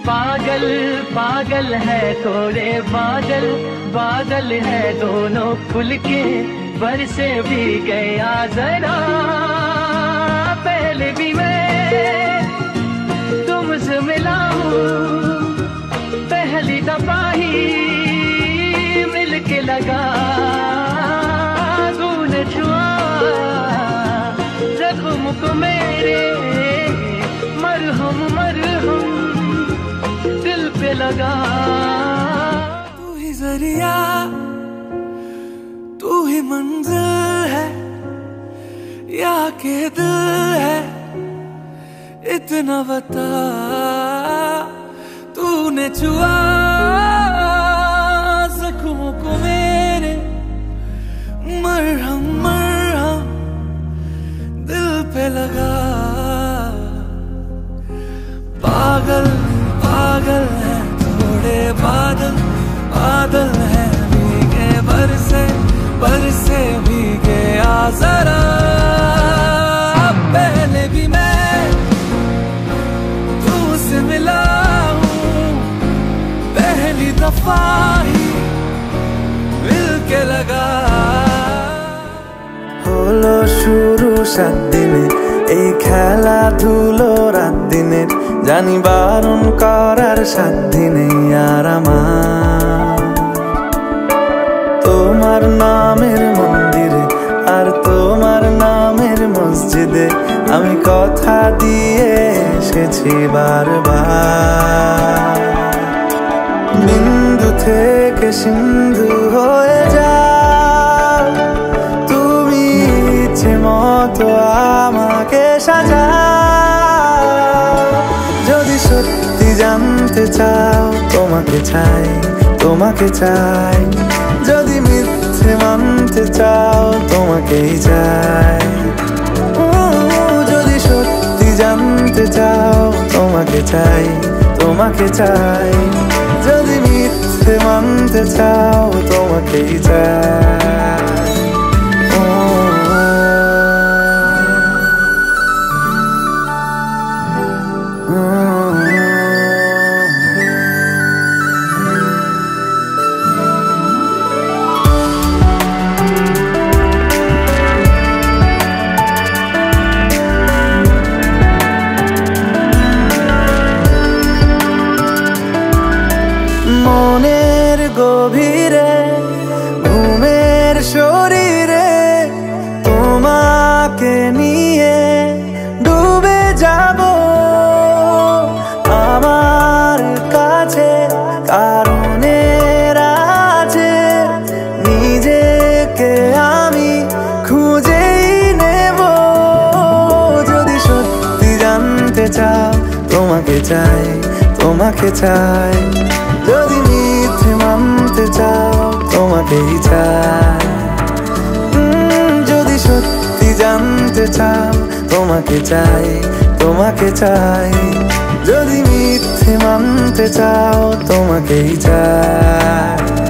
पागल पागल है थोड़े बादल, बादल है दोनों खुल के बरसे भी गया जरा। पहले भी मैं तुमसे मिला हूँ, पहली दफा ही मिल के लगा। तूने छुआ जख्म को मेरे, मरहम मरहम दिल पे लगा। तू ही जरिया, तू ही मंजिल है या के दिल है, इतना बता। तूने छुआ जख्मों को मेरे, मरहम मरहम दिल पे लगा। पागल पागल है थोड़े बादल, बादल है भीगे बरसे, बरसे भीगे आ जरा। पहले भी मैं तुमसे मिला हूँ, पहली दफा ही मिल के लगा। হলো শুরু 7 দিনে এই খেলাধুলো রাত দিনের, জানি বারণ করার সাধ্য নেই আর আমার। তোমার নামের মন্দিরে আর তোমার নামের মসজিদে আমি কথা দিয়ে এসেছি বারবার। বিন্দু থেকে সিন্ধু হয়ে যাও তুমি, ইচ্ছে মতো আমাকে সাজাও। যদি সত্যি জানতে চাও তোমাকে চাই, তোমাকে চাই। যদি মিথ্যে মানতে চাও তোমাকেই চাই। যদি সত্যি জানতে চাও তোমাকে চাই, তোমাকে চাই। যদি মিথ্যে মানতে চাও তোমাকেই চাই। মনের গভীরে ঘুমের শরীরে তোমাকে নিয়ে ডুবে যাব আমার কাছে। কারণের আছে নিজেকে আমি খুঁজেই নেব। যদি সত্যি জানতে চাও তোমাকে চাই, তোমাকে চাই। যদি মিথ্যে মানতে চাও তোমাকেই চাই। যদি সত্যি জানতে চাও তোমাকে চাই, তোমাকে চাই। যদি মিথ্যে মানতে চাও তোমাকেই চাই।